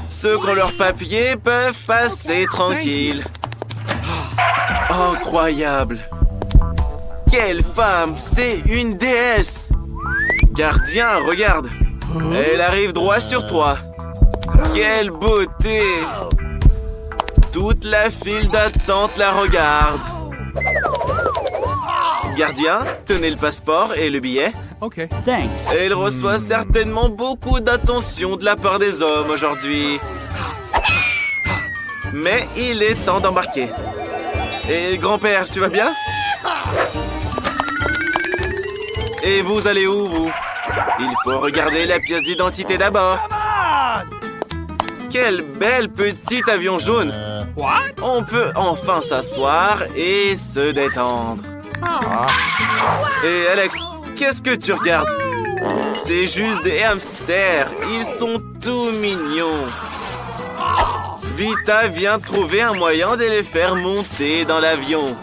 Ceux qui ont leur papier peuvent passer tranquille. Incroyable! Quelle femme! C'est une déesse! Gardien, regarde! Elle arrive droit sur toi. Quelle beauté! Toute la file d'attente la regarde. Gardien, tenez le passeport et le billet. OK. Thanks. Elle reçoit certainement beaucoup d'attention de la part des hommes aujourd'hui. Mais il est temps d'embarquer. Et grand-père, tu vas bien? Et vous allez où, vous? Il faut regarder la pièce d'identité d'abord. Quel bel petit avion jaune! On peut enfin s'asseoir et se détendre. Et Alex, qu'est-ce que tu regardes? C'est juste des hamsters. Ils sont tout mignons. Vita vient de trouver un moyen de les faire monter dans l'avion.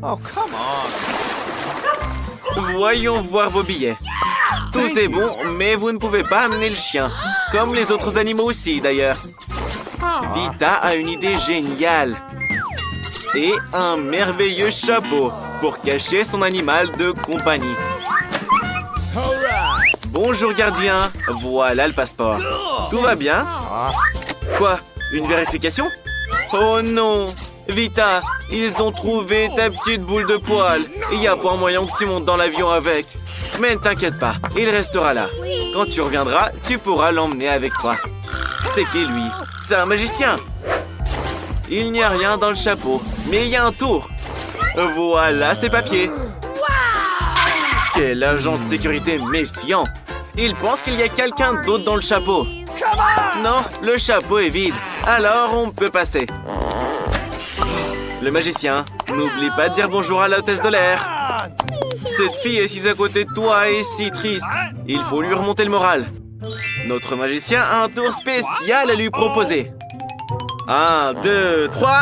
Oh, come on. Voyons voir vos billets. Tout est bon, mais vous ne pouvez pas amener le chien. Comme les autres animaux aussi, d'ailleurs. Vita a une idée géniale. Et un merveilleux chapeau pour cacher son animal de compagnie. Bonjour, gardien. Voilà le passeport. Tout va bien? Quoi? Une vérification? Oh non! Vita, ils ont trouvé ta petite boule de poil. Il n'y a pas moyen que tu montes dans l'avion avec. Mais ne t'inquiète pas, il restera là. Quand tu reviendras, tu pourras l'emmener avec toi. C'est qui, lui? C'est un magicien. Il n'y a rien dans le chapeau, mais il y a un tour. Voilà ses papiers. Quel agent de sécurité méfiant. Il pense qu'il y a quelqu'un d'autre dans le chapeau. Non, le chapeau est vide. Alors on peut passer. Le magicien, n'oublie pas de dire bonjour à l'hôtesse de l'air. Cette fille assise à côté de toi est si triste. Il faut lui remonter le moral. Notre magicien a un tour spécial à lui proposer. 1, 2, 3.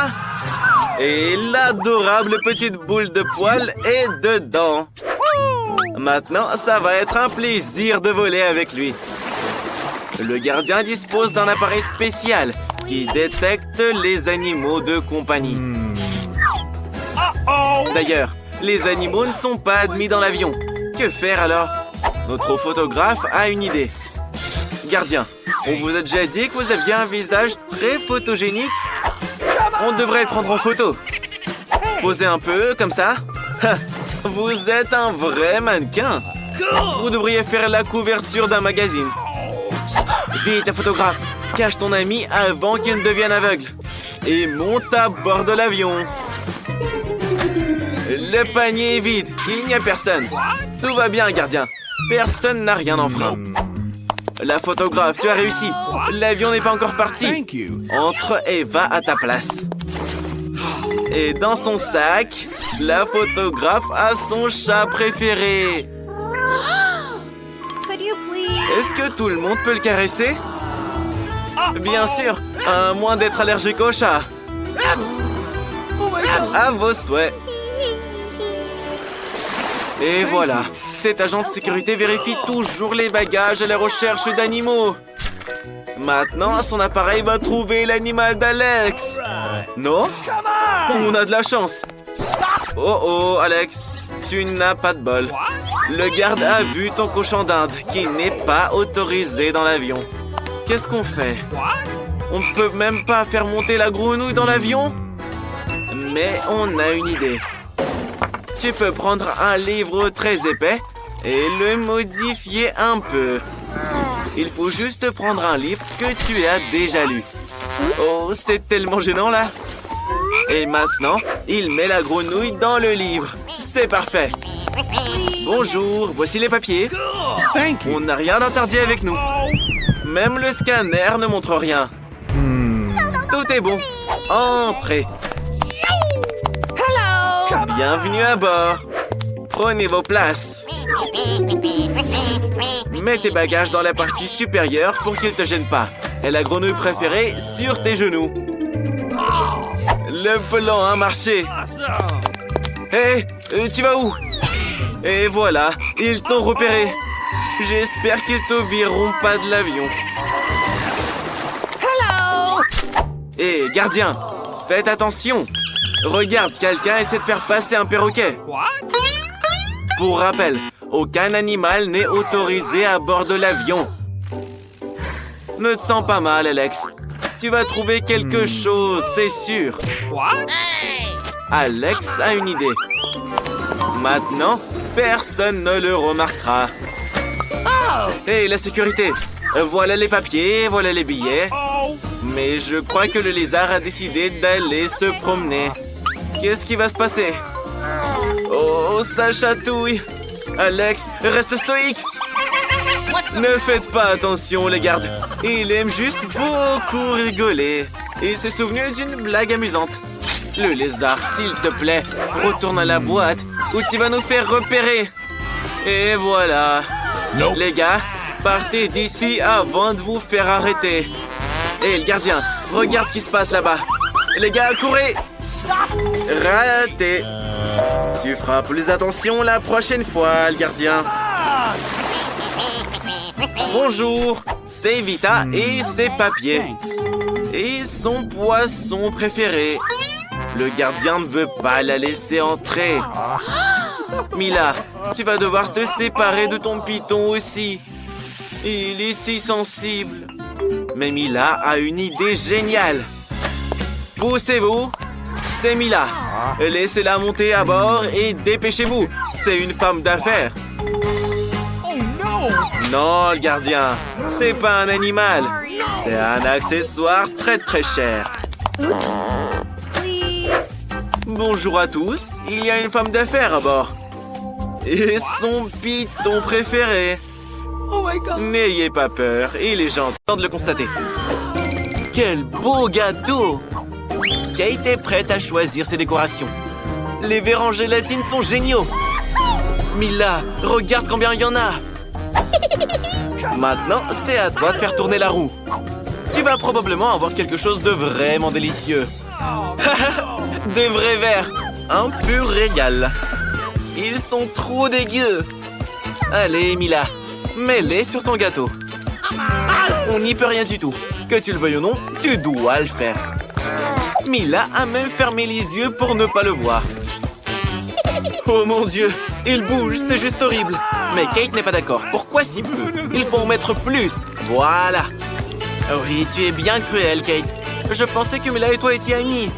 Et l'adorable petite boule de poil est dedans. Maintenant, ça va être un plaisir de voler avec lui. Le gardien dispose d'un appareil spécial qui détecte les animaux de compagnie. D'ailleurs, les animaux ne sont pas admis dans l'avion. Que faire alors? Notre photographe a une idée. Gardien, on vous a déjà dit que vous aviez un visage très photogénique? On devrait le prendre en photo. Posez un peu, comme ça. Vous êtes un vrai mannequin. Vous devriez faire la couverture d'un magazine. Vite, un photographe, cache ton ami avant qu'il ne devienne aveugle. Et monte à bord de l'avion. Le panier est vide, il n'y a personne. Tout va bien, gardien. Personne n'a rien enfreint. La photographe, tu as réussi. L'avion n'est pas encore parti. Entre et va à ta place. Et dans son sac, la photographe a son chat préféré. Est-ce que tout le monde peut le caresser? Bien sûr, à moins d'être allergique au chat. À vos souhaits. Et voilà, cet agent de sécurité vérifie toujours les bagages à la recherche d'animaux. Maintenant, son appareil va trouver l'animal d'Alex. Non? On a de la chance. Oh oh, Alex, tu n'as pas de bol. Le garde a vu ton cochon d'Inde qui n'est pas autorisé dans l'avion. Qu'est-ce qu'on fait? On ne peut même pas faire monter la grenouille dans l'avion? Mais on a une idée. Tu peux prendre un livre très épais et le modifier un peu. Il faut juste prendre un livre que tu as déjà lu. Oh, c'est tellement gênant là. Et maintenant, il met la grenouille dans le livre. C'est parfait. Bonjour, voici les papiers. On n'a rien d'interdit avec nous. Même le scanner ne montre rien. Tout est bon. Entrez. Bienvenue à bord. Prenez vos places. Mets tes bagages dans la partie supérieure pour qu'ils ne te gênent pas. Et la grenouille préférée sur tes genoux. Le plan a marché. Hé, tu vas où? Et voilà, ils t'ont repéré. J'espère qu'ils te vireront pas de l'avion. Hé, gardien, faites attention. Regarde, quelqu'un essaie de faire passer un perroquet. Pour rappel, aucun animal n'est autorisé à bord de l'avion. Ne te sens pas mal, Alex. Tu vas trouver quelque chose, c'est sûr. Alex a une idée. Maintenant, personne ne le remarquera. Hé, la sécurité. Voilà les papiers, voilà les billets. Mais je crois que le lézard a décidé d'aller se promener. Qu'est-ce qui va se passer? Oh, ça chatouille. Alex, reste stoïque. Ne faites pas attention, les gardes. Il aime juste beaucoup rigoler. Il s'est souvenu d'une blague amusante. Le lézard, s'il te plaît, retourne à la boîte où tu vas nous faire repérer. Et voilà. Nope. Les gars, partez d'ici avant de vous faire arrêter. Et le gardien, regarde ce qui se passe là-bas. Les gars, courez. Raté. Tu feras plus attention la prochaine fois, le gardien. Bonjour, c'est Vita et ses papiers. Et son poisson préféré. Le gardien ne veut pas la laisser entrer. Mila, tu vas devoir te séparer de ton python aussi. Il est si sensible. Mais Mila a une idée géniale. Poussez-vous, c'est Mila. Laissez-la monter à bord et dépêchez-vous. C'est une femme d'affaires. Non, le gardien, c'est pas un animal. C'est un accessoire très très cher. Bonjour à tous, il y a une femme d'affaires à bord. Et son python préféré. N'ayez pas peur, et les gens tentent de le constater. Quel beau gâteau! Kate est prête à choisir ses décorations. Les verres en gélatine sont géniaux. Mila, regarde combien il y en a. Maintenant, c'est à toi de faire tourner la roue. Tu vas probablement avoir quelque chose de vraiment délicieux. Des vrais verres. Un pur régal. Ils sont trop dégueux. Allez, Mila, mets-les sur ton gâteau. On n'y peut rien du tout. Que tu le veuilles ou non, tu dois le faire. Mila a même fermé les yeux pour ne pas le voir. Oh mon Dieu, il bouge, c'est juste horrible. Mais Kate n'est pas d'accord. Pourquoi si peu? Il faut en mettre plus. Voilà. Oui, tu es bien cruelle, Kate. Je pensais que Mila et toi étiez amis.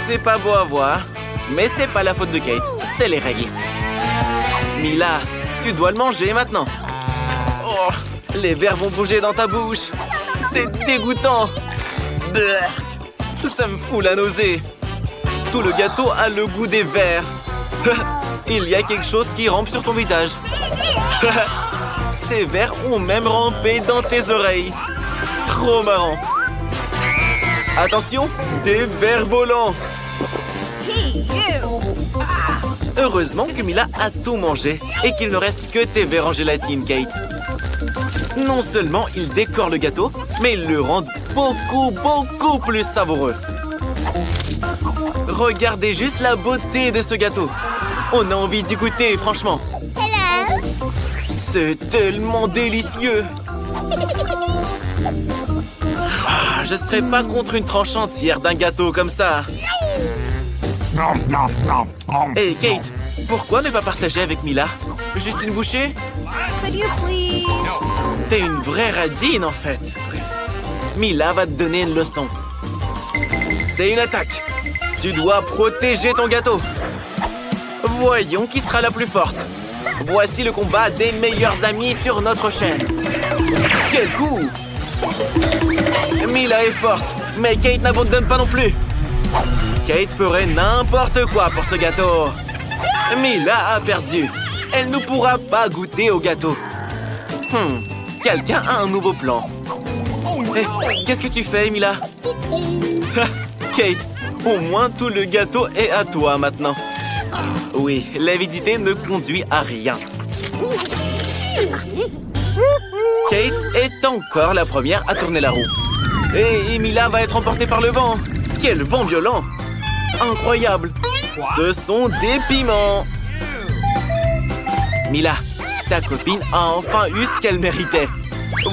C'est pas beau à voir, mais c'est pas la faute de Kate. C'est les règles. Mila, tu dois le manger maintenant. Oh, les verres vont bouger dans ta bouche. C'est dégoûtant. Blech. Ça me fout la nausée. Tout le gâteau a le goût des verres. Il y a quelque chose qui rampe sur ton visage. Ces verres ont même rampé dans tes oreilles. Trop marrant. Attention, des vers volants. Heureusement que Mila a tout mangé et qu'il ne reste que tes verres en gélatine, Kate. Non seulement il décore le gâteau, mais il le rend beaucoup plus savoureux. Regardez juste la beauté de ce gâteau. On a envie d'y goûter, franchement. C'est tellement délicieux. Je serais pas contre une tranche entière d'un gâteau comme ça. Hey Kate, pourquoi ne pas partager avec Mila? Juste une bouchée? T'es une vraie radine en fait. Bref, Mila va te donner une leçon. C'est une attaque. Tu dois protéger ton gâteau. Voyons qui sera la plus forte. Voici le combat des meilleurs amis sur notre chaîne. Quel coup! Mila est forte, mais Kate n'abandonne pas non plus. Kate ferait n'importe quoi pour ce gâteau. Mila a perdu. Elle ne pourra pas goûter au gâteau. Quelqu'un a un nouveau plan. Hey, qu'est-ce que tu fais, Mila? Kate, au moins tout le gâteau est à toi maintenant. Oui, l'avidité ne conduit à rien. Kate est encore la première à tourner la roue. Et Mila va être emportée par le vent. Quel vent violent! Incroyable! Ce sont des piments! Mila, Ta copine a enfin eu ce qu'elle méritait.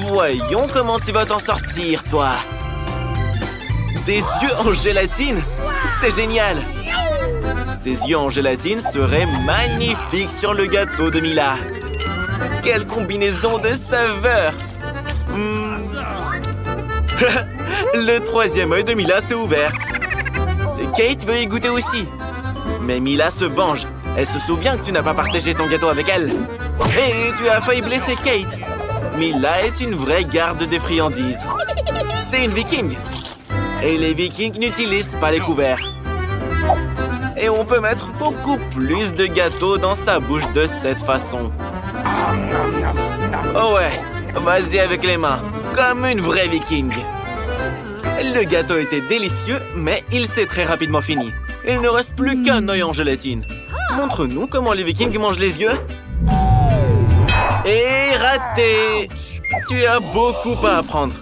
Voyons comment tu vas t'en sortir, toi. Des yeux en gélatine? C'est génial! Ces yeux en gélatine seraient magnifiques sur le gâteau de Mila. Quelle combinaison de saveurs! Le troisième œil de Mila s'est ouvert. Kate veut y goûter aussi. Mais Mila se venge. Elle se souvient que tu n'as pas partagé ton gâteau avec elle. Et tu as failli blesser Kate. Mila est une vraie garde des friandises. C'est une viking. Et les vikings n'utilisent pas les couverts. Et on peut mettre beaucoup plus de gâteaux dans sa bouche de cette façon. Oh ouais, vas-y avec les mains, comme une vraie viking. Le gâteau était délicieux, mais il s'est très rapidement fini. Il ne reste plus qu'un œil en gélatine. Montre-nous comment les vikings mangent les yeux. Et raté! Tu as beaucoup à apprendre.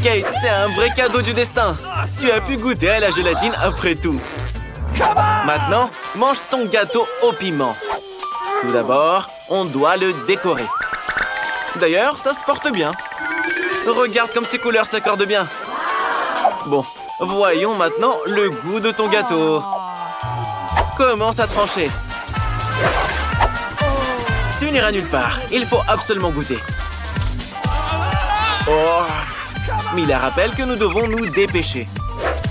Kate, c'est un vrai cadeau du destin. Tu as pu goûter à la gélatine après tout. Maintenant, mange ton gâteau au piment. Tout d'abord, on doit le décorer. D'ailleurs, ça se porte bien. Regarde comme ces couleurs s'accordent bien. Bon, voyons maintenant le goût de ton gâteau. Commence à trancher. Tu n'iras nulle part. Il faut absolument goûter. Oh! Mila rappelle que nous devons nous dépêcher.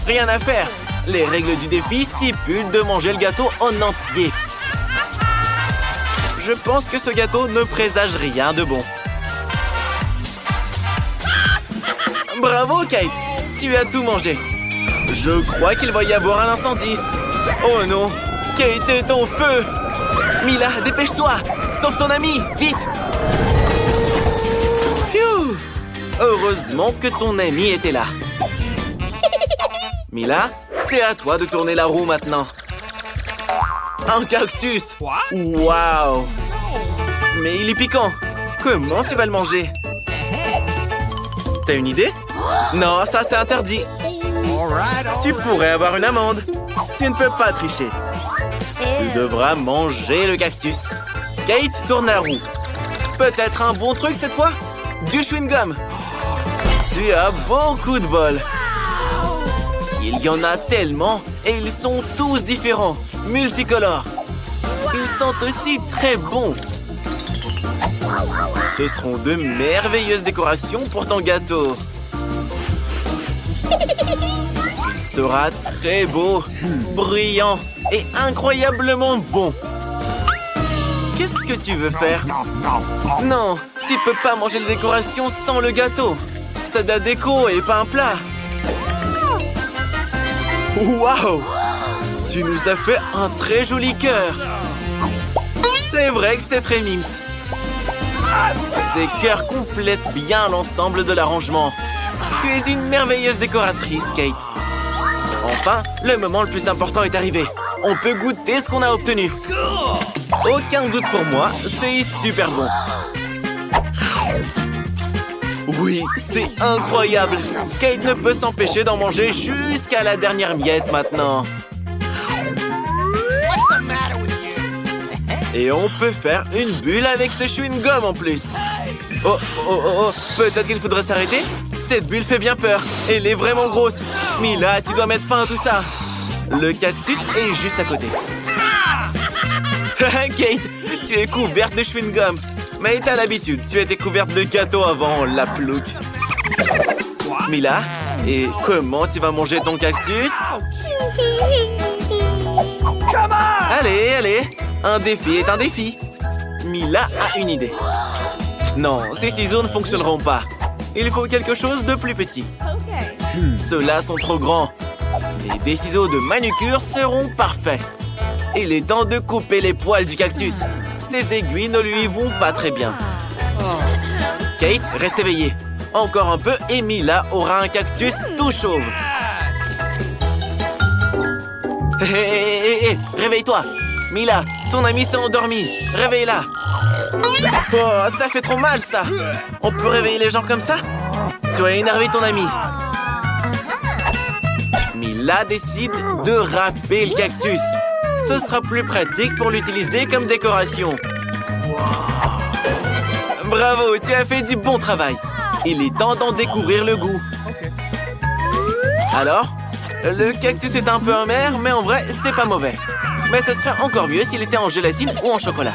Rien à faire. Les règles du défi stipulent de manger le gâteau en entier. Je pense que ce gâteau ne présage rien de bon. Bravo, Kate! Tu as tout mangé. Je crois qu'il va y avoir un incendie. Oh non! Kate est en feu! Mila, dépêche-toi! Sauve ton ami! Vite! Phew! Heureusement que ton ami était là. Mila, c'est à toi de tourner la roue maintenant. Un cactus! Waouh! Mais il est piquant. Comment tu vas le manger? T'as une idée? Non, ça c'est interdit. Tu pourrais avoir une amende. Tu ne peux pas tricher. Tu devras manger le cactus. Kate, tourne la roue. Peut-être un bon truc cette fois? Du chewing-gum. Tu as beaucoup de bol. Il y en a tellement et ils sont tous différents, multicolores. Ils sentent aussi très bons. Ce seront de merveilleuses décorations pour ton gâteau. Il sera très beau, brillant et incroyablement bon. Qu'est-ce que tu veux faire? Non, tu peux pas manger les décorations sans le gâteau. C'est de la déco et pas un plat. Waouh! Tu nous as fait un très joli cœur. C'est vrai que c'est très mimes. Ces cœurs complètent bien l'ensemble de l'arrangement. Tu es une merveilleuse décoratrice, Kate. Enfin, le moment le plus important est arrivé. On peut goûter ce qu'on a obtenu. Aucun doute pour moi, c'est super bon. Oui, c'est incroyable. Kate ne peut s'empêcher d'en manger jusqu'à la dernière miette maintenant. Et on peut faire une bulle avec ce chewing-gum en plus. Oh, peut-être qu'il faudrait s'arrêter? Cette bulle fait bien peur. Elle est vraiment grosse. Mila, tu dois mettre fin à tout ça. Le cactus est juste à côté. Kate, tu es couverte de chewing-gum. Mais t'as l'habitude, tu étais couverte de gâteau avant la plouque. Mila, et comment tu vas manger ton cactus? Allez, un défi est un défi. Mila a une idée. Non, ces ciseaux ne fonctionneront pas. Il faut quelque chose de plus petit. Ceux-là sont trop grands. Mais des ciseaux de manucure seront parfaits. Il est temps de couper les poils du cactus. Ces aiguilles ne lui vont pas très bien. Kate, reste éveillée. Encore un peu et Mila aura un cactus tout chauve. Hé, réveille-toi. Mila, ton ami s'est endormi. Réveille-la. Oh, ça fait trop mal, ça. On peut réveiller les gens comme ça? Tu as énervé ton ami. Mila décide de râper le cactus. Ce sera plus pratique pour l'utiliser comme décoration. Bravo, tu as fait du bon travail. Il est temps d'en découvrir le goût. Alors, le cactus est un peu amer, mais en vrai, c'est pas mauvais. Mais ce serait encore mieux s'il était en gélatine ou en chocolat.